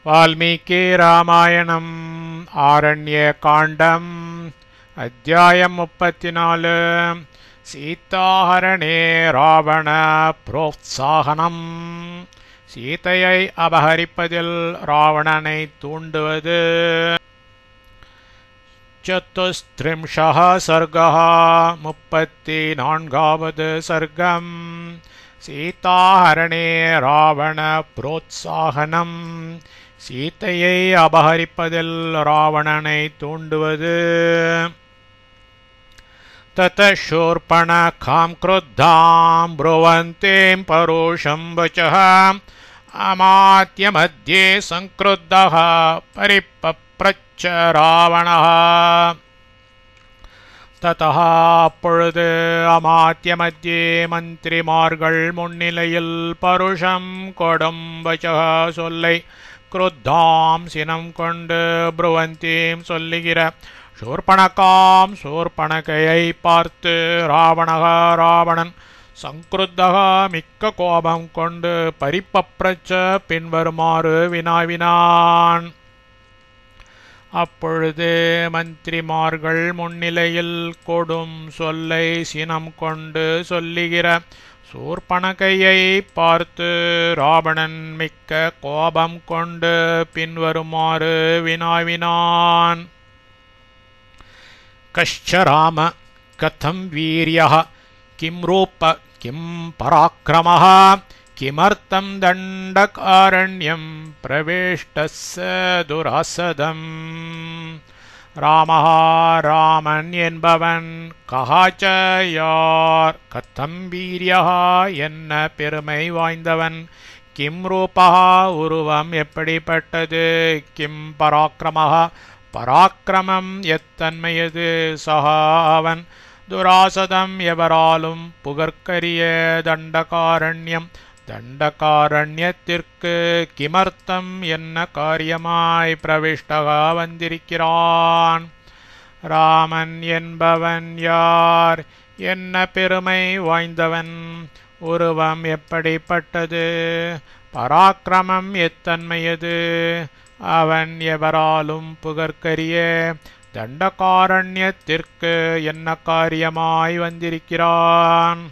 वाल्मीकि रामायणम् आरण्यकाण्डम् अध्यायम् 34 सीताहरणे रावण प्रोत्साहनम् सीतैयै अपहरिप्पदिल रावणनै तूण्डुवदु चतुस्त्रिंशः सर्गः 34வது सर्गम् सीताहरणे रावण प्रोत्साहनम् सीतैयै अपहरिप्पदिल रावणनै तूण्डुवदु ततः शूर्पणखां क्रुद्धां ब्रुवन्तीं परुषं वचः अमात्यमध्ये संक्रुद्धः परिपप्रच्छ रावणः ततः அப்பொழுது அமாத்தியமத்தியே மந்திரிமார்கள் முன்னிலையில் பருஷம் கொடும் வச்சக சொல்லை क्रुद्धां சினம் கொண்டு ब्रुवन्तीं சொல்லுகிற शूर्पणखां शूर्पणखैயை பார்த்து ராவணன் சங்கிருத்தக மிக்க கோபம் கொண்டு பரிபப்ரச்ச பின்வருமாறு வினாவினான். அப்பொழுது மந்திரிமார்கள் முன்னிலையில் கொடும் சொல்லை சினம் கொண்டு சொல்லுகிற சூர்பணகையை பார்த்து ராவணன் மிக்க கோபம் கொண்டு பின்வருமாறு வினாவினான். कश्च राम कथं वीर्यः किं रूप किं पराक्रमः किमर्थं दण्डकारण्यं प्रविष्टस्य दुरासदम्. रामः रामन என்பவன் கஹாச்ச யார் கதம் வீரியः என்ன பெருமை வாய்ந்தவன் கிம் ரூபः உருவம் எப்படிப்பட்டது கிம் பராக்கிரமः பராக்கிரமம் எத்தன்மையது சஹா அவன் துராசதம் எவராலும் புகற்கரிய தண்டகாரண்யம் தண்டகாரண்யத்திற்கு கிமர்த்தம் என்ன காரியமாய் பிரவிஷ்டகா வந்திருக்கிறான். ராமன் என்பவன் யார் என்ன பெருமை வாய்ந்தவன் உருவம் எப்படிப்பட்டது பராக்கிரமம் எத்தன்மையது அவன் எவராலும் புகற்கரிய தண்டகாரண்யத்திற்கு என்ன காரியமாய் வந்திருக்கிறான்.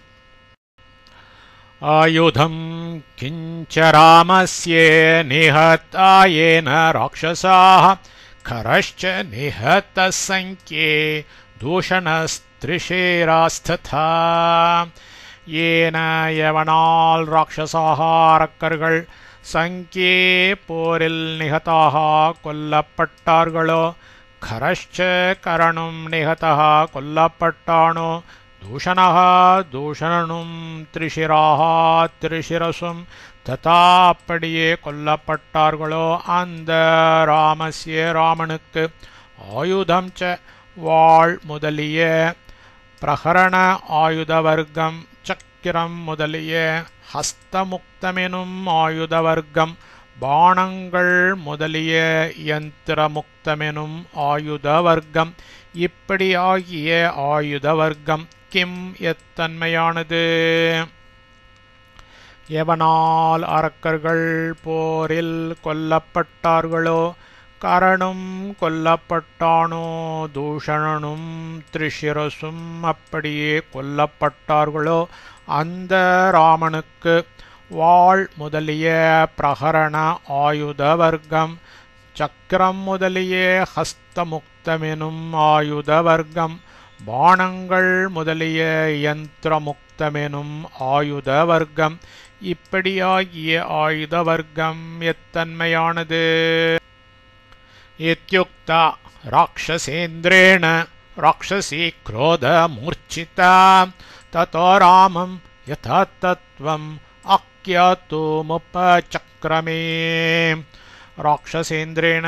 ஆயுதம் கிஞ்ச ராமஸ்ய நிஹதாயேன ராக்ஷசாः खरश्च निहतः संख्ये दूषणस्त्रिशिरास्तथा. ஏன எவனால் ராட்சசாக அரக்கர்கள் சங்கே போரில் நிகதாக கொல்லப்பட்டார்களோ கரஷ்ச கரணும் நிகதா கொல்லப்பட்டானோ தூஷணः தூஷணனும் திரிஷிராக திரிஷிரசும் ததா அப்படியே கொல்லப்பட்டார்களோ அந்த ராமஸ்ய ராமனுக்கு ஆயுதம் ச வாள் முதலிய பிரகரண ஆயுத வர்க்கம் சக்கிரம் முதலிய ஹஸ்தமுக்தமெனும் ஆயுத வர்க்கம் பாணங்கள் முதலிய யந்திரமுக்தமெனும் ஆயுத வர்க்கம் இப்படி ஆகிய ஆயுத வர்க்கம் கிம் எத்தன்மையானது. எவனால் அரக்கர்கள் போரில் கொல்லப்பட்டார்களோ கரணும் கொல்லப்பட்டானோ தூஷணனும் திரிஷிரசும் அப்படியே கொல்லப்பட்டார்களோ அந்த ராமனுக்கு வாள் முதலிய பிரகரண ஆயுத வர்க்கம் சக்கரம் முதலிய ஹஸ்தமுக்தமெனும் ஆயுத வர்க்கம் பாணங்கள் முதலிய யந்திரமுக்தமெனும் ஆயுத வர்க்கம் இப்படியாகிய ஆயுத வர்க்கம் எத்தன்மையானது. இத்யுக்தா ராக்ஷசேந்திரேண ராக்ஷசி क्रोध मूर्छिता ततो रामं यथा तत्त्वम् आख्यातुमुपचक्रमे. ராட்சசேந்திரேன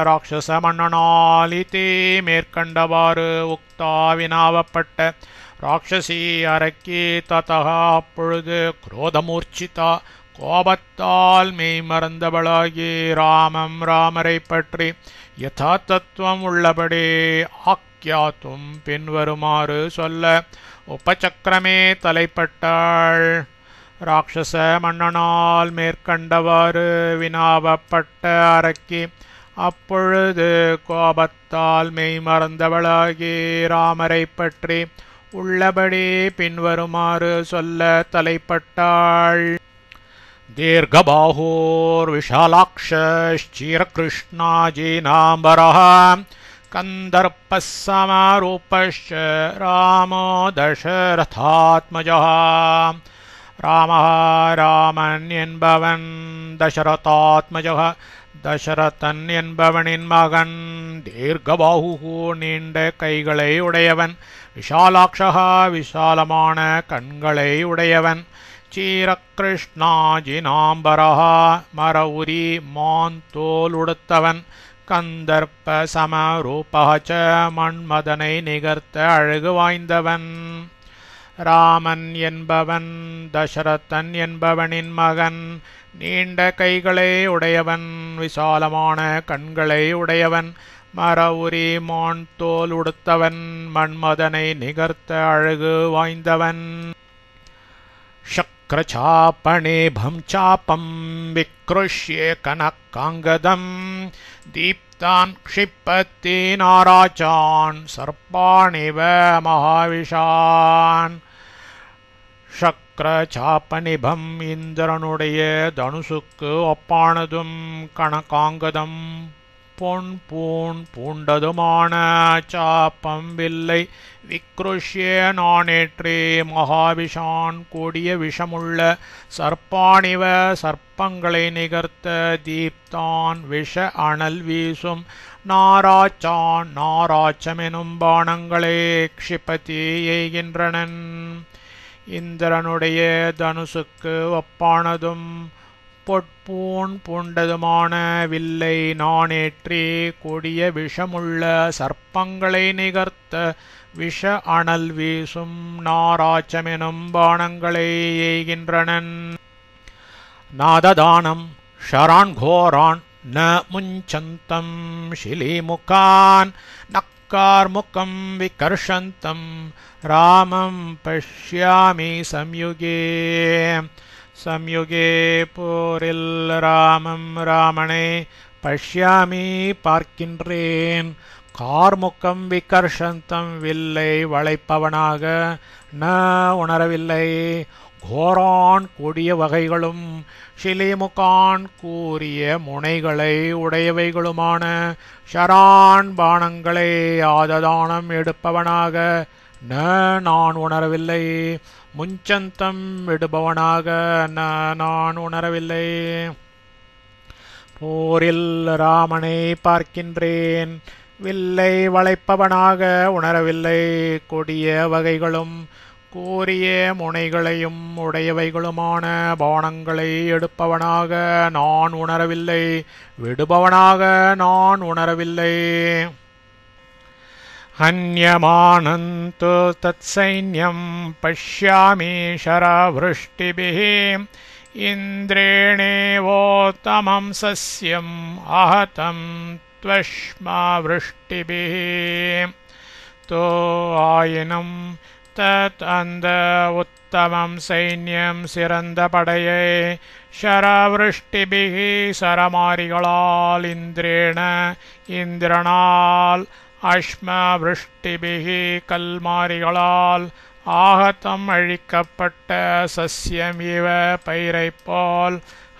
ராட்சச மன்னனாலிதே மேற்கண்டவாறு உக்தா வினாவப்பட்ட ராட்சசி அரக்கி ததா அப்பொழுது குரோதமூர்ச்சிதா கோபத்தால் மெய்மறந்தவளாகி ராமம் ராமரை பற்றி யதா தத்துவம் உள்ளபடி ஆக்யாத்தும் பின்வருமாறு சொல்ல உபசக்கரமே தலைப்பட்டாள். ராட்சச மன்னனால் மேற்கண்டவாறு வினாவப்பட்ட அரக்கி அப்பொழுது கோபத்தால் மெய்மறந்தவளாகி ராமரை பற்றி உள்ளபடி பின்வருமாறு சொல்ல தலைப்பட்டாள். தீர்கபாஹோர் விஷாலாக்ஷீரகிருஷ்ணாஜீனாம்பரः கந்தர்ப்பः சமரூபश्च ராமோ தசரதாத்மஜः. ராமः ராமன் என்பவன், தசரதாத்மஜः தசரதன் என்பவனின் மகன். தீர்கபாஹு நீண்ட கைகளை உடையவன், விஷாலாக்ஷா விசாலமான கண்களை உடையவன். சீரகிருஷ்ணாஜினாம்பரः மரவுரி மான் தோல் உடுத்தவன். கந்தர்ப்ப சமரூபः ச மன்மதனை நிகர்த்த அழகு வாய்ந்தவன். ராமன் என்பவன் தசரதன் என்பவனின் மகன், நீண்ட கைகளை உடையவன், விசாலமான கண்களை உடையவன், மரவுரி மான் தோல் உடுத்தவன், மன்மதனை நிகர்த்த அழகு வாய்ந்தவன். சக்ரசாபணேபம் சாபம் விக்ருஷ்ய கனகாங்கதம் தீப்தான் க்ஷிப்பத்தி நாராச்சான் சர்ப்பாணிவ மகாவிஷான். சக்ரசாபநிபம் இந்திரனுடைய தனுசுக்கு ஒப்பானதும் கனகாங்கதம் பொன் பூண்டதுமான சாப்பம் வில்லை விக்ருஷ்ய நானேற்றே மகாவிஷான் கூடிய விஷமுள்ள சர்ப்பாணிவ சர்ப்பங்களை நிகர்த்த தீப்தான் விஷ அனல் வீசும் நாராச்சான் நாராச்சமெனும் பானங்களே க்ஷிபதி எய்கின்றனன். இந்திரனுடைய தனுசுக்கு ஒப்பானதும் பொற்பூன் பூண்டதுமான வில்லை நானேற்றி கூடிய விஷமுள்ள சர்ப்பங்களை நிகர்த்த விஷ அனல் வீசும் நாராச்சமெனும் பானங்களை எய்கின்றனன். நாததானம் ஷரான் கோரான் ந முஞ்சந்தம் ஷிலிமுகான் நக்கார்முகம் விகர்ஷந்தம் ராமம் பஷ்யாமி சம்யுகே. சம்யுகே போரில் ராமம் ராமனை பஷ்யாமி பார்க்கின்றேன். கார்முகம் விகர்ஷந்தம் வில்லை வளைப்பவனாக ந உணரவில்லை. கோரான் கூடிய வகைகளும் ஷிலிமுகான் கூறிய முனைகளை உடையவைகளுமான ஷரான் பானங்களை ஆததானம் எடுப்பவனாக ந நான் உணரவில்லை. முஞ்சந்தம் விடுபவனாக ந நான் உணரவில்லை. போரில் ராமனை பார்க்கின்றேன், வில்லை வளைப்பவனாக உணரவில்லை. கொடிய வகைகளும் கூறிய முனைகளையும் உடையவைகளுமான பானங்களை எடுப்பவனாக நான் உணரவில்லை. விடுபவனாக நான் உணரவில்லை. ஹன்யமானந்து தத் சைன்யம் பஷ்யாமி ஷரவృష్టిபிஹ இந்திரேணேவோத்தமம் சஸ்யம் ஆஹதம் த்வஷ்மவృష్టిபிஹ. தோ ஆயினும் தத் அந்த உத்தமம் சைன்யம் சிறந்த படையை ஷரவృష్టిபிஹ சரமாரிகளால் இந்திரேண இந்திரனால் அஷ்மவృష్టిபிஹ கல்மாரிகளால் ஆகத்தம் அழிக்கப்பட்ட சஸ்யம் இவ பயிரைப்போல்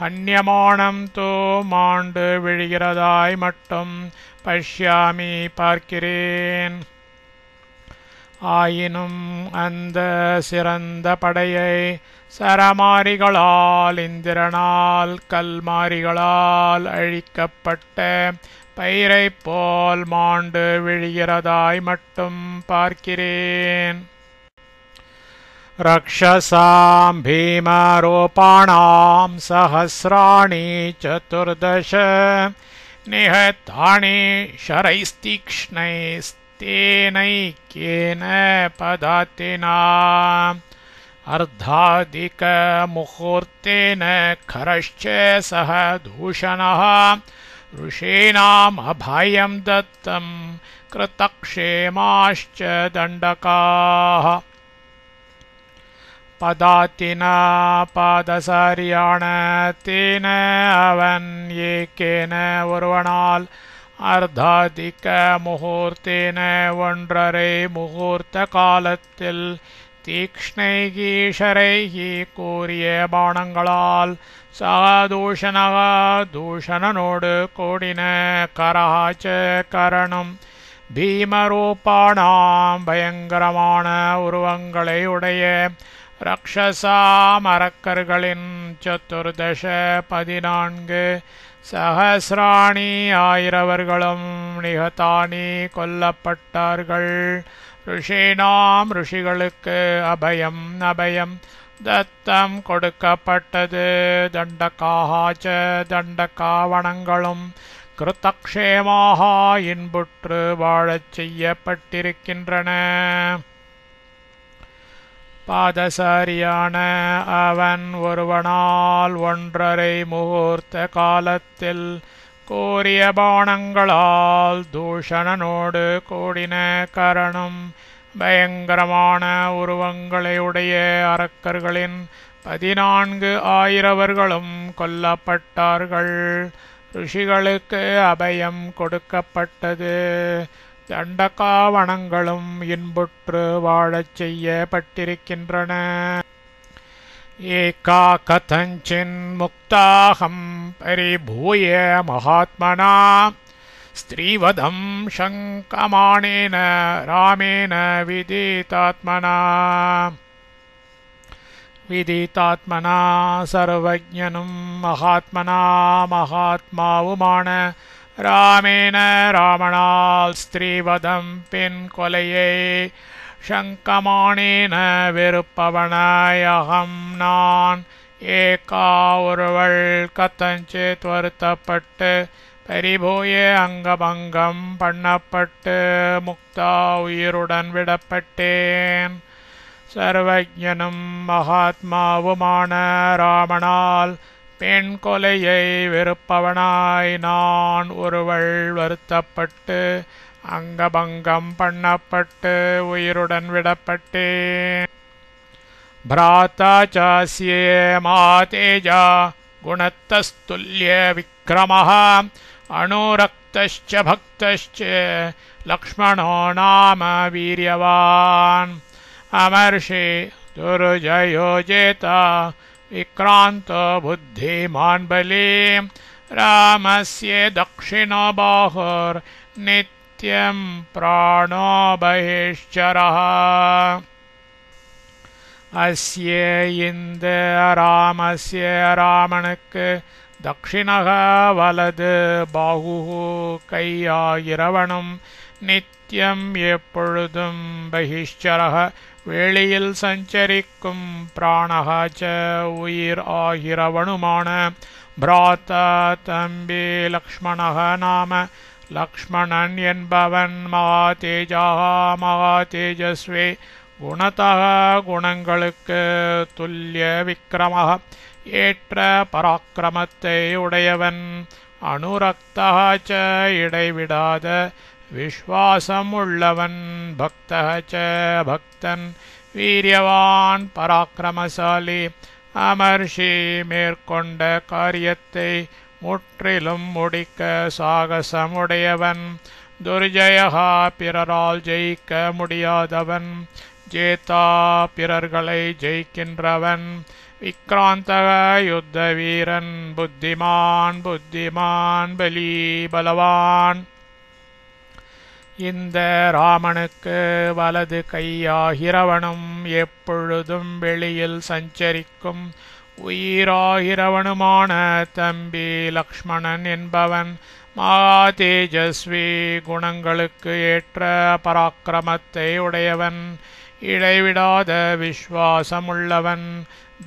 அந்நியமானம் தோ மாண்டு விழுகிறதாய் மட்டும் பஷ்யாமி பார்க்கிறேன். ஆயினும் அந்த சிறந்த படையை சரமாரிகளால் இந்திரனால் கல்மாரிகளால் அழிக்கப்பட்ட பயிரைப் போல் மாண்டு விழுகிறதாய் மட்டும் பார்க்கிறேன். ரக்ஷசாம் பீமரூபாணாம் சஹஸ்ராணி சதுர்தச நிஹதானி ஷரைஸ்தீக்ஷ்ணைஸ்தேனைக்கேன பதாத்தினா அர்த்தாதிக முகூர்த்தேன கரஷ்ச சஹ தூஷணः ऋषीणाम् अभयं दत्तं कृतक्षेमाश्च दण्डकाः. பதாத்தின பாதசாரியான தேன அவன் ஏக்கேன ஒருவனால் அர்த்தாதிக்க முகூர்த்தேன ஒன்றரை முகூர்த்த காலத்தில் தீக்ஷ்ணைகி ஷரைகி கூறிய பாணங்களால் சகதூஷணக தூஷணனோடு கூடின கரஹாச்ச கரணம் பீமரூபாணாம் பயங்கரமான உருவங்களை உடைய ரக்ஷசாம் அரக்கர்களின் சதுர்தச 14 சஹசிராணி ஆயிரவர்களும் நிகதானி கொல்லப்பட்டார்கள். ரிஷீனாம் ரிஷிகளுக்கு அபயம் அபயம் தத்தம் கொடுக்கப்பட்டது. தண்டகாச்ச தண்டகாவணங்களும் கிருத்தக்ஷேமாக இன்புற்று வாழச் செய்யப்பட்டிருக்கின்றன. பாதசாரியான அவன் ஒருவனால் ஒன்றரை முகூர்த்த காலத்தில் கூறிய பாணங்களால் தூஷணனோடு கூடின கரணம் பயங்கரமான உருவங்களை உடைய அரக்கர்களின் 14 ஆயிரவர்களும் கொல்லப்பட்டார்கள். ரிஷிகளுக்கு அபயம் கொடுக்கப்பட்டது. தண்டகாவணங்களும் இன்புற்று வாழச் செய்யப்பட்டிருக்கின்றன. ஏகா கதஞ்சின் முக்தாகம் பரிபூய மகாத்மனா ஸ்திரீவதம் சங்கமானேன ராமேன விதிதாத்மனா சர்வஜ்ஞனும் மகாத்மனா மகாத்மாவுமான ராமேன ராமனால் ஸ்திரீவதம் பெண் கொலையை சங்கமானேன வெறுப்பவனாயகம் நான் ஏகா ஒருவள் கத்தஞ்சித் வருத்தப்பட்டு பரிபூய அங்கபங்கம் பண்ணப்பட்டு முக்தா உயிருடன் விடப்பட்டேன். சர்வஜனும் மகாத்மாவுமான ராமனால் பெண் கொலையை வெறுப்பவனாய் நான் ஒருவள் வருத்தப்பட்டு அங்கபங்கம் பண்ணப்பட்டு உயிருடன் விடப்பட்டேன். பிராதா சாஸ்யே மாதேஜா குணத்தஸ்துல்ய விக்ரமः அனுரக்தश्च भक्तश्च லக்ஷ்மணோ நாம வீரியவான். அமர்ஷி துர்ஜயோஜேதா விக்ராந்தோ புத்திமான் பலி ராமஸ்ய தக்ஷிணோ பாஹுர் நித்யம் பிராணோ பஹிஷ்சரः. அஸ்ய இந்த ராமஸ்ய ராமனுக்கு தக்ஷிணக வலது பாஹு கையாயிரவனும் நித்யம் எப்பொழுதும் பஹிஷ்சரः வெளியில் சஞ்சரிக்கும் பிராணஹாச்ச உயிர் ஆகிறவனுமான பிராதா தம்பி லக்ஷ்மணக நாம லக்ஷ்மணன் என்பவன் மகாதேஜாக மகாதேஜஸ்வி குணதः குணங்களுக்கு துல்லிய விக்ரமः ஏற்ற பராக்கிரமத்தை உடையவன் அனுரக்தஹ இடைவிடாத விஸ்வாசம் உள்ளவன் பக்தஹ பக்தன் வீரியவான் பராக்கிரமசாலி அமர்ஷி மேற்கொண்ட காரியத்தை முற்றிலும் முடிக்க சாகசமுடையவன் துர்ஜயஹா பிறரால் ஜெயிக்க முடியாதவன் ஜேதா பிறர்களை ஜெயிக்கின்றவன் விக்ராந்தக யுத்த வீரன் புத்திமான் புத்திமான் பலி பலவான். இந்த ராமனுக்கு வலது கையாகிறவனும் எப்பொழுதும் வெளியில் சஞ்சரிக்கும் உயிராகிறவனுமான தம்பி லக்ஷ்மணன் என்பவன் மகாதேஜஸ்வி குணங்களுக்கு ஏற்ற பராக்கிரமத்தை உடையவன் இடைவிடாத விஸ்வாசமுள்ளவன்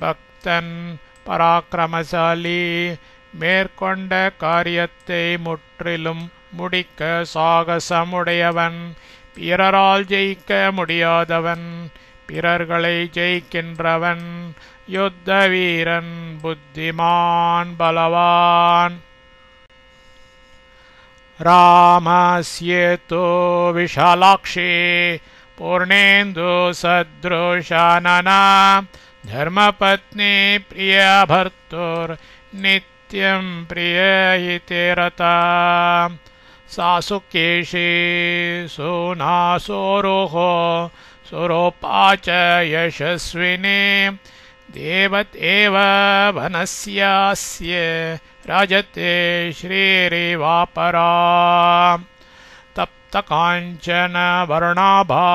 பக்தன் பராக்கிரமசாலி மேற்கொண்ட காரியத்தை முற்றிலும் முடிக்க சாகசமுடையவன் பிறரால் ஜெயிக்க முடியாதவன் பிறர்களை ஜெயிக்கின்றவன் யுத்த வீரன் புத்திமான் பலவான். ராமஸ்யேதோ விஷாலாக்ஷி பூர்ணேந்து சத்ருஷானனா धर्मपत्नी प्रिय भर्तुर्नित्यं प्रियहिते रता सासुकेशी सुनासोरुहो सुरोपा च यशस्विनी देवतेव वनस्यास्य राजते श्रीरिवापरा तप्तकाञ्चन वर्णाभा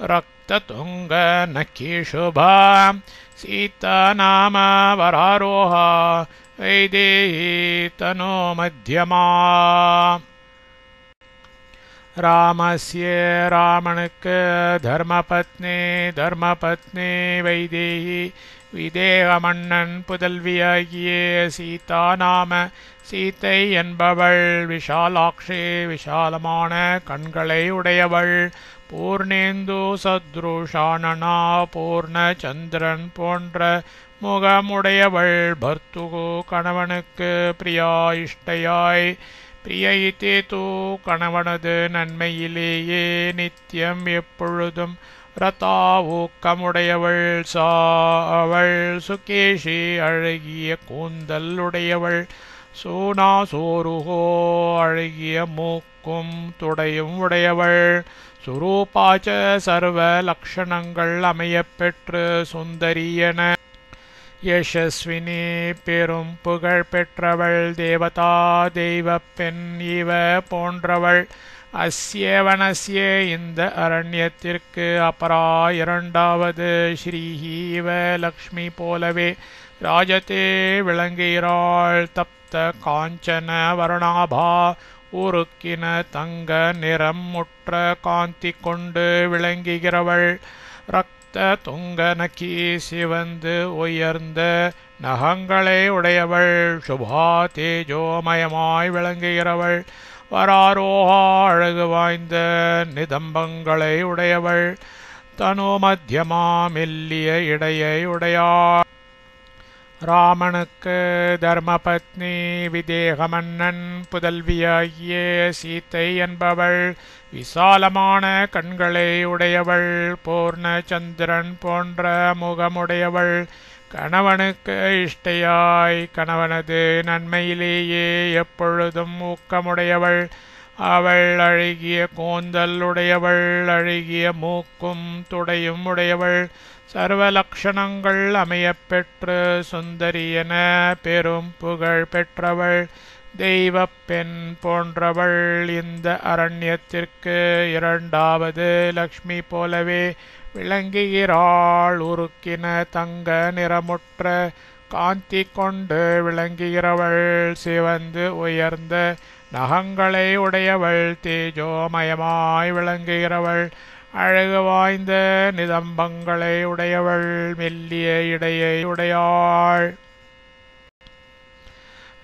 रक्ततुङ्गनखिशुभा सीता नाम वरारोहा वैदेही तनो मध्यमा रामस्य रावणक धर्मपत्नी वैदेही விதேகமன்னன் புதல்வியாகிய சீதா நாம சீதை என்பவள் விஷாலாக்ஷி விஷாலமான கண்களை உடையவள் பூர்ணேந்து சத்ருஷானனா பூர்ண சந்திரன் போன்ற முகமுடையவள் பர்த்துகு கணவனுக்கு பிரியா இஷ்டையாய் பிரியைத்தே தூ கணவனது நன்மையிலேயே நித்தியம் எப்பொழுதும் ரதா ஊக்கமுடையவள் சா அவள் சுகேஷி அழகிய கூந்தல் உடையவள் சூனாசோருகோ அழகிய மூக்கும் துடையும் உடையவள் சுரூபாச்ச சர்வ லக்ஷணங்கள் அமையப்பெற்று சுந்தரியன யசஸ்வினி பெரும் புகழ் பெற்றவள் தேவதா தெய்வ பெண் இவ போன்றவள் அஸ்ய வனஸ்ய இந்த அரண்யத்திற்கு அபரா இரண்டாவது ஸ்ரீஹி இவ லக்ஷ்மி போலவே ராஜதே விளங்குகிறாள் தப்த காஞ்சன வர்ணாபா உருக்கின தங்க நிறம் முற்ற காந்தி கொண்டு விளங்குகிறவள் ரக்த துங்கனக்கி சிவந்து உயர்ந்த நகங்களை உடையவள் சுபா தேஜோமயமாய் விளங்குகிறவள் வராரோஹா அழகு வாய்ந்த நிதம்பங்களை உடையவள் தனு மத்தியமா மெல்லிய இடையை உடையாள் ராமனுக்கு தர்மபத்னி விதேகமன்னன் புதல்வியாகிய சீதை என்பவள் விசாலமான கண்களை உடையவள் பூர்ண சந்திரன் போன்ற முகமுடையவள் கணவனுக்கு இஷ்டையாய் கணவனது நன்மையிலேயே எப்பொழுதும் ஊக்கமுடையவள் அவள் அழகிய கூந்தல் உடையவள் அழகிய மூக்கும் துடையும் உடையவள் சர்வ லக்ஷணங்கள் அமையப்பெற்று சுந்தரியன பெரும் புகழ் பெற்றவள் தெய்வ பெண் போன்றவள் இந்த அரண்யத்திற்கு இரண்டாவது லக்ஷ்மி போலவே விளங்குகிறாள் உருக்கின தங்க நிறமுற்ற காந்தி கொண்டு விளங்குகிறவள் சிவந்து உயர்ந்த நகங்களை உடையவள் தேஜோமயமாய் விளங்குகிறவள் அழகு வாய்ந்த நிதம்பங்களை உடையவள் மெல்லிய இடையை உடையாள்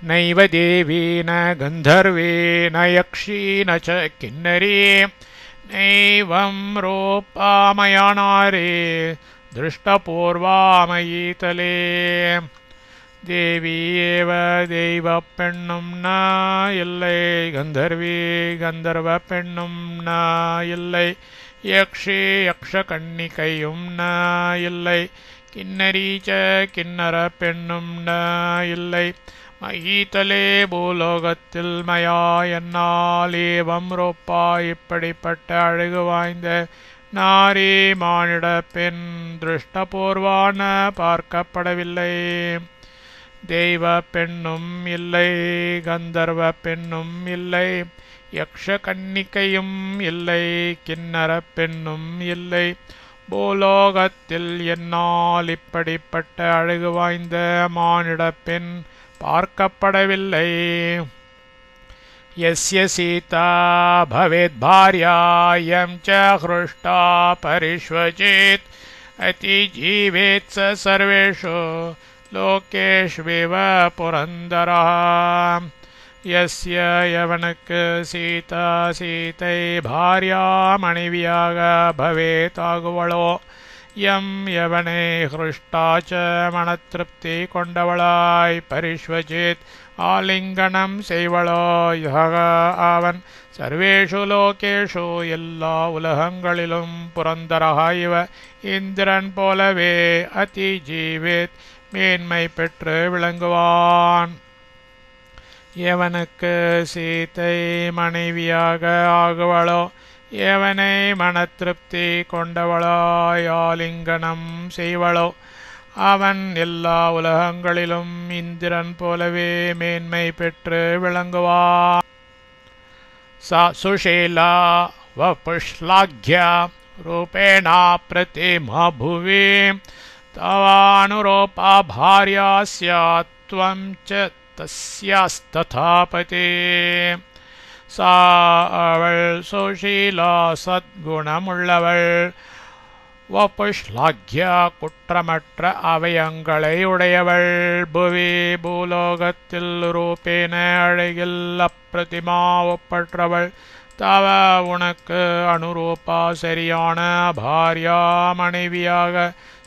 நைவ தேவி ந கந்தர்வே ந யக்ஷி ந ச கின்னரி நைவம் ரூபாமயா நாரே திருஷ்டபூர்வாமயீதலே தேவி ஏவ தெய்வ பெண்ணும் ந இல்லை கந்தர்வி கந்தர்வ பெண்ணும் ந இல்லை யக்ஷி யக்ஷ கன்னிகையும் ந இல்லை கின்னரீச்ச கின்னர பெண்ணும் ந இல்லை மகீதலே பூலோகத்தில் மயா என்னால் ஏவம் ரோப்பா இப்படிப்பட்ட அழகு வாய்ந்த நாரி மானிட பெண் திருஷ்டபூர்வான பார்க்கப்படவில்லை தெய்வ பெண்ணும் இல்லை கந்தர்வ பெண்ணும் இல்லை யக்ஷ கன்னிகையும் இல்லை கின்னர பெண்ணும் இல்லை பூலோகத்தில் என்னால் இப்படிப்பட்ட அழகு வாய்ந்த மானிட பெண் பார்க்கப்படவில்லை यस्य सीता भवेत् भार्यायं च हृष्टा परिष्वचेत् अतिजीवेत् स सर्वेषु लोकेष्वेव पुरन्दरः यस्य यवனுக்கு சீதை பாரியா மனைவியாக பவேத் ஆகுவளோ எம் எவனை ஹிருஷ்டாச்ச மனத்திருப்தி கொண்டவளாய் பரிஷ்வஜித் ஆலிங்கனம் செய்வளோ யக அவன் சர்வேஷு லோகேஷு எல்லா உலகங்களிலும் புரந்தரஹ இவ இந்திரன் போலவே அதி ஜீவித் மேன்மை பெற்று விளங்குவான். எவனுக்கு சீதை மனைவியாக ஆகுவளோ எவனை மனத்திருப்தி கொண்டவளாய் ஆலிங்கனம் செய்வளோ அவன் எல்லா உலகங்களிலும் இந்திரன் போலவே மேன்மை பெற்று விளங்குவான். சுஷீலா வபுஷ்லாக்யா ரூபேணா பிரதிமா புவி தவானுரூபா பார்யா ஸ்யாத் த்வம் ச தஸ்யாஸ்ததாபதி. அவள் சுஷீலா சத்குணமுள்ளவள், வபுஷ்லாக்யா குற்றமற்ற அவயங்களை உடையவள், புவி பூலோகத்தில் ரூபேன அழகில் அப்பிரதிமா ஒப்பற்றவள், தவ உனக்கு அனுரூபா சரியான பார்யா மனைவியாக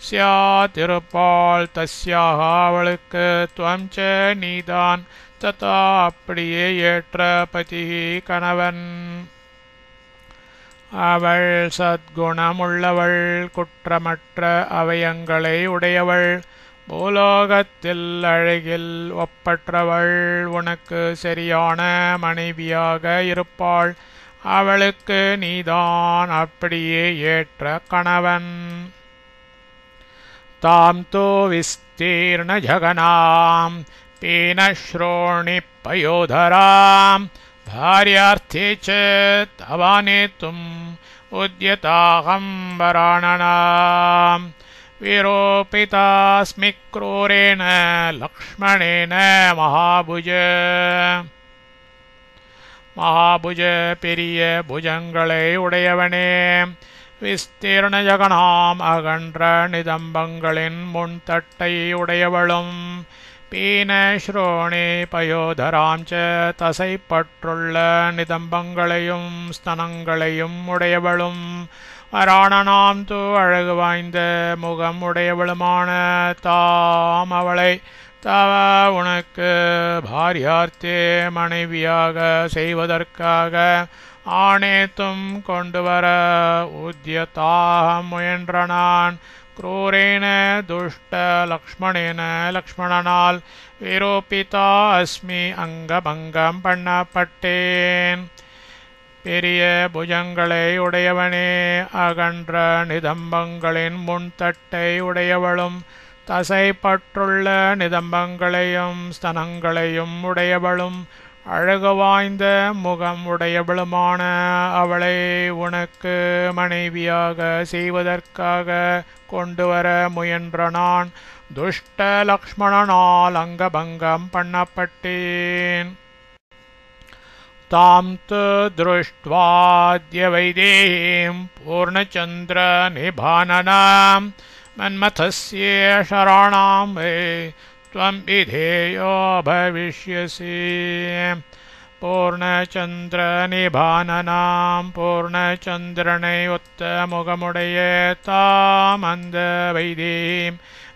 சியாத்திருப்பாள், தஸ்யாக அவளுக்கு துவம் ச நீதான் ததா அப்படியே ஏற்ற பதி கணவன். அவள் சத்குணமுள்ளவள், குற்றமற்ற அவயங்களை உடையவள், பூலோகத்தில் அழகில் ஒப்பற்றவள், உனக்கு சரியான மனைவியாக இருப்பாள், அவளுக்கு நீதான் அப்படியே ஏற்ற கணவன். தாம் தோ விஸ்தீர்ண ஜகனாம் பீனஸ்ரோணி பயோதராம் भार्यार्थे च तवानेतुम् उद्यताहं वराननाम् विरोपितास्मि क्रूरेण लक्ष्मणेन மகாபுஜ பெரிய புஜங்களை உடையவனே, விஸ்தீர்ண ஜகனாம் அகன்ற நிதம்பங்களின் முன்தட்டை உடையவளும், பீனஸ்ரோணி பயோதராம் ச தசைப்பற்றுள்ள நிதம்பங்களையும் ஸ்தனங்களையும் உடையவளும், வராணனாம் து அழகு வாய்ந்த முகம் உடையவளுமான தாம் அவளை தவ உனக்கு பாரியார்த்தே மனைவியாக செய்வதற்காக ஆணேத்தும் கொண்டுவர உத்யதாக முயன்ற நான், क्रूरेण दुष्ट लक्ष्मणेन लक्ष्मणனால் விரோபிதா அஸ்மி அங்கபங்கம் பண்ணப்பட்டேன். பெரிய புஜங்களை உடையவனே, அகன்ற நிதம்பங்களின் முன்தட்டை உடையவளும், தசைப்பற்றுள்ள நிதம்பங்களையும் ஸ்தனங்களையும் உடையவளும், அழகு வாய்ந்த முகம் உடையவளுமான அவளை உனக்கு மனைவியாக செய்வதற்காக கொண்டுவர முயன்ற நான் துஷ்ட லக்ஷ்மணனால் அங்கபங்கம் பண்ணப்பட்டேன். தாம் து திருஷ்ட்வாத்ய வைதேஹீம் பூர்ணச்சந்திர நிபானனாம் மன்மதஸ்ய சரணாம் வே त्वं विधेयो भविष्यसि. பூர்ணச்சந்திர நிபானனாம் பூர்ணச்சந்திரனை ஒத்த முகமுடைய தாம் அந்த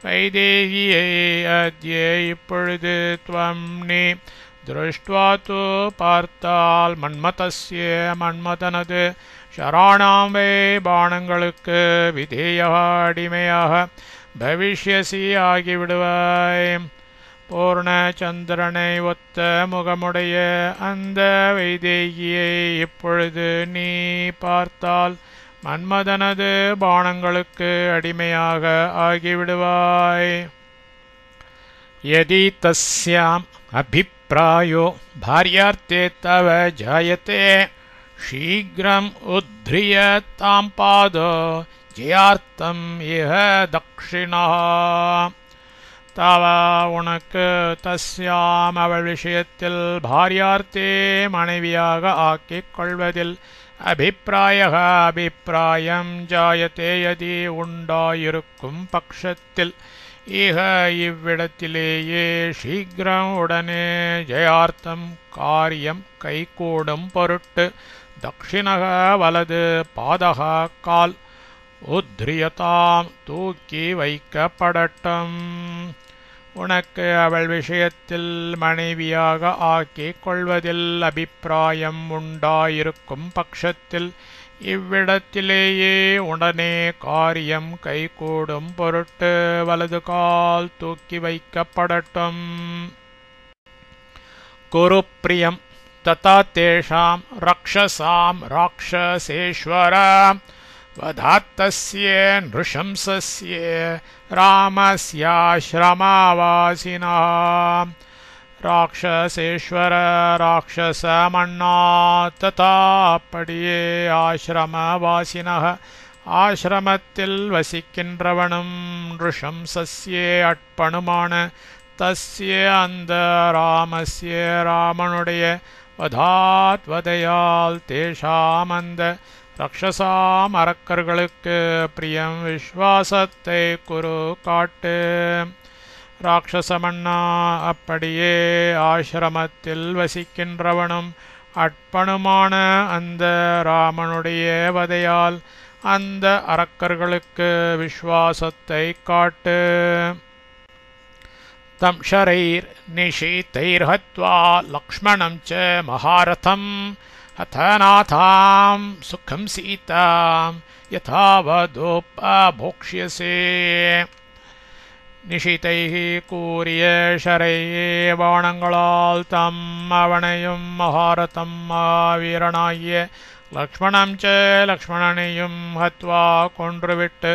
வைதேகியை அத்ய இப்பொழுது துவம் நீ திருஷ்ட்வா து பார்த்தால் மன்மதஸ்ய மன்மதனது சரணாம் வே பாணங்களுக்கு விதேயாக அடிமையாக பவிஷ்யசி ஆகிவிடுவாய். பூர்ணச்சந்திரனை ஒத்த முகமுடைய அந்த வைதேகியை இப்பொழுது நீ பார்த்தால் மன்மதனது பாணங்களுக்கு அடிமையாக ஆகிவிடுவாய். யதி தஸ்யாம் அபிப்ராயோ பார்யார்த்தே தவ ஜாயதே ஷீக்ரம் உத்ரிய தாம் பாதோ ஜெயார்த்தம் இஹ தக்ஷிணா. தவ உனக்கு தஸ்யாம் அவள் விஷயத்தில் பாரியார்த்தே மனைவியாக ஆக்கிக் கொள்வதில் அபிப்பிராயம் ஜாயத்தே யதி உண்டாயிருக்கும் பட்சத்தில் இஹ இவ்விடத்திலேயே சீக்கிரம் உடனே ஜெயார்த்தம் காரியம் கைகூடும் பொருட்டு தக்ஷிணக வலது பாதக கால் உத்ரியதாம் தூக்கி வைக்கப்படட்டும். உனக்கு அவள் விஷயத்தில் மனைவியாக ஆக்கிக் கொள்வதில் அபிப்பிராயம் உண்டாயிருக்கும் பட்சத்தில் இவ்விடத்திலேயே உடனே காரியம் கைகூடும் பொருட்டு வலது கால் தூக்கி வைக்கப்படட்டும். குரு பிரியம் ததா தேஷாம் ரக்ஷசாம் ராட்சசேஸ்வர வதாத்தஸ்ய நிருஷம்சஸ்ய ராமஸ்யாஸ்ரமவாசினாம். ராட்சசேஸ்வர ராட்சசமண்ணா ததா அப்படியே ஆசிரமவாசினः ஆசிரமத்தில் வசிக்கின்றவனும் நிருஷம்சஸ்ய அட்பணுமான தஸ்ய அந்த ராமஸ்ய ராமனுடைய வதாத் வதையால் தேஷாம் அந்த ரக்ஷசாம் அரக்கர்களுக்கு பிரியம் விஸ்வாசத்தை குரு காட்டு. ராட்சசமண்ணா அப்படியே ஆசிரமத்தில் வசிக்கின்றவனும் அட்பணுமான அந்த ராமனுடைய வதையால் அந்த அரக்கர்களுக்கு விஸ்வாசத்தை காட்டு. தம் ஷரைர் நிஷிதைர்ஹத்வா லக்ஷ்மணம் ச மகாரதம் அத்தநாதாம் சுகம் சீதாம் யதாவதோபபோக்ஷ்யசே. நிஷிதைஹி கூறிய ஷரையே பாணங்களால் தம் அவனையும் மகாரதம் வீரனாகிய லக்ஷ்மணம் ச லக்ஷ்மணனையும் ஹத்வா கொன்றுவிட்டு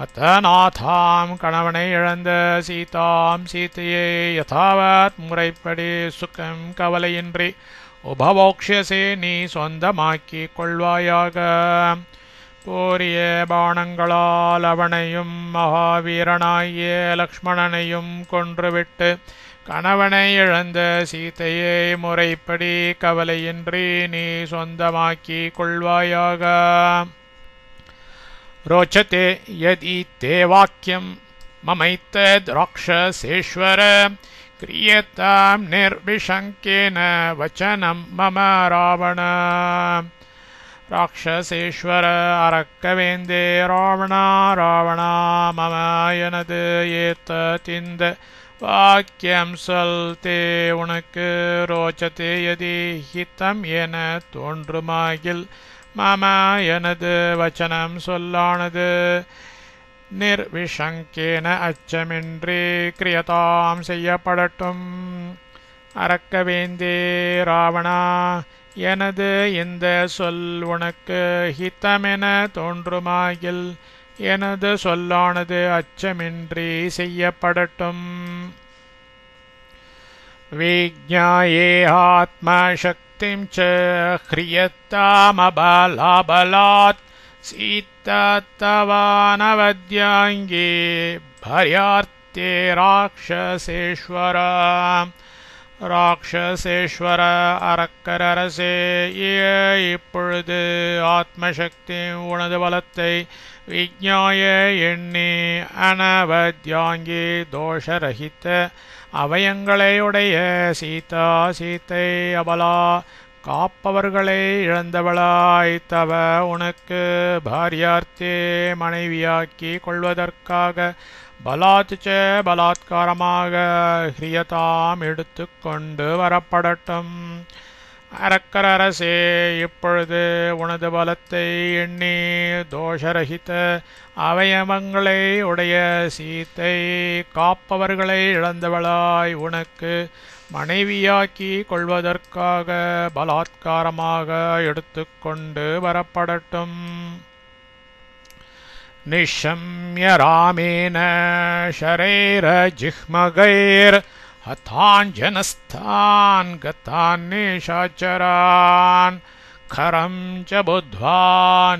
அத்தநாதாம் கணவனை இழந்த சீதாம் சீதையை யதாவத் முறைப்படி சுகம் கவலையின்றி உபவோக்ஷசே நீ சொந்தமாக்கிக் கொள்வாயாக. கூறிய பாணங்களால் அவனையும் மகாவீரனாகிய லக்ஷ்மணனையும் கொன்றுவிட்டு கணவனை இழந்த சீதையை முறைப்படி கவலையின்றி நீ சொந்தமாக்கிக் கொள்வாயாக. ரோச்சதே யதி தே வாக்கியம் மமைத்தத் ராக்ஷசேஸ்வர கிரியதாம் நிர்விஷங்கேன வச்சனம் மம ராவண. ராட்சசேஸ்வர அரக்கவேந்தே ராவணா ராவணா மம எனது ஏத்ததிந்த வாக்கியம் சொல் தே உனக்கு ரோச்சதே யதி ஹிதம் என தோன்றுமாகில் மம எனது வச்சனம் சொல்லானது நிர்விஷங்கேன அச்சமின்றி கிரியதாம் செய்யப்படட்டும். அரக்கவேந்தே ராவணா எனது இந்த சொல் உனக்கு ஹிதமென தோன்றுமாகில் எனது சொல்லானது அச்சமின்றி செய்யப்படட்டும். விஜ்ஞாயே ஆத்மசக்திம் ச ஹ்ரியத்தாமபலாபலாத் சீதத்தவானவத்யாங்கி பர்யார்த்தே ராட்சசேஸ்வர. ராட்சசேஸ்வர அரக்கரரசே இப்பொழுது ஆத்மசக்தி உனது பலத்தை விஜ்ஞாய எண்ணி அனவத்யாங்கி தோஷரகித்த அவயங்களையுடைய சீதா சீத்தை அபலா காப்பவர்களை இழந்தவளாய் தவ உனக்கு பாரியார்த்தே மனைவியாக்கி கொள்வதற்காக பலாத் ச பலாத்காரமாக ஹ்ரியதாம் எடுத்து கொண்டு வரப்படட்டும். அரக்கரரசே இப்பொழுது உனது பலத்தை எண்ணி தோஷரகித அவயவங்களை உடைய சீத்தை காப்பவர்களை இழந்தவளாய் உனக்கு மனைவியாக்கி கொள்வதற்காக பலாத்காரமாக எடுத்து கொண்டு வரப்படட்டும். நிஷம்ய ராமேன ஷரைரஜிஹ்மகைர் ஹதாஞ்சனஸ்தான் கதான் நிஷாச்சரான் खरं च बुद्ध्वा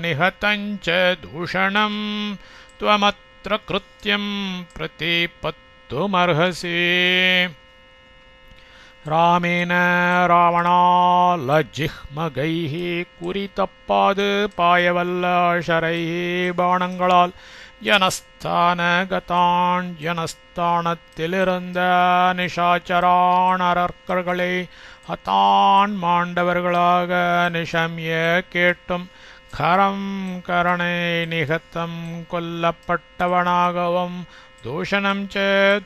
निहतं च दूषणं त्वमत्र कृत्यं प्रतिपत्तुमर्हसि. रामेण रावणालजिह्मगैः कुरितप्पादु पायवल्ल शरैः बाणங்களால் ஜனஸ்தானகதான் ஜனஸ்தானத்திலிருந்த நிஷாச்சரான் அரக்கர்களை ஹதான் மாண்டவர்களாக நிஷம்ய கேட்டும் கரம் கரணை நிகத்தம் கொல்லப்பட்டவனாகவும் தூஷணம் ச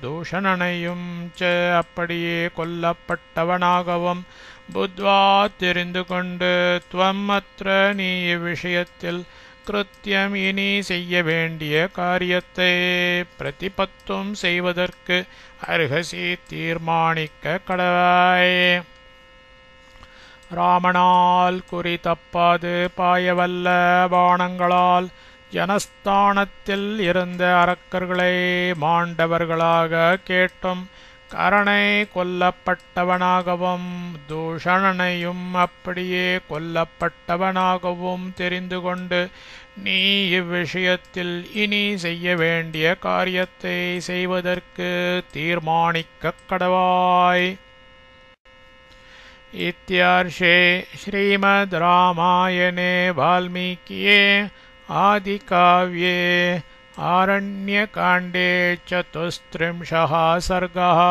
தூஷணனையும் ச அப்படியே கொல்லப்பட்டவனாகவும் புத்வா தெரிந்து கொண்டு துவம் அத்ர நீ இவ்விஷயத்தில் கிருத்தியம் இனி செய்ய வேண்டிய காரியத்தை பிரதிபத்தும் செய்வதற்கு அருகசி தீர்மானிக்க கடவாய். ராமனால் குறி தப்பாது பாயவல்ல பாணங்களால் ஜனஸ்தானத்தில் இருந்த அரக்கர்களை மாண்டவர்களாக கேட்டும் கரணை கொல்லப்பட்டவனாகவும் தூஷணனையும் அப்படியே கொல்லப்பட்டவனாகவும் தெரிந்து கொண்டு நீ இவ்விஷயத்தில் இனி செய்ய வேண்டிய காரியத்தை செய்வதற்கு தீர்மானிக்கக் கடவாய். इत्यार्षे श्रीमद् रामायणे वाल्मीकिये आदिकाव्ये आरण्यकाण्डे 34 सर्गः।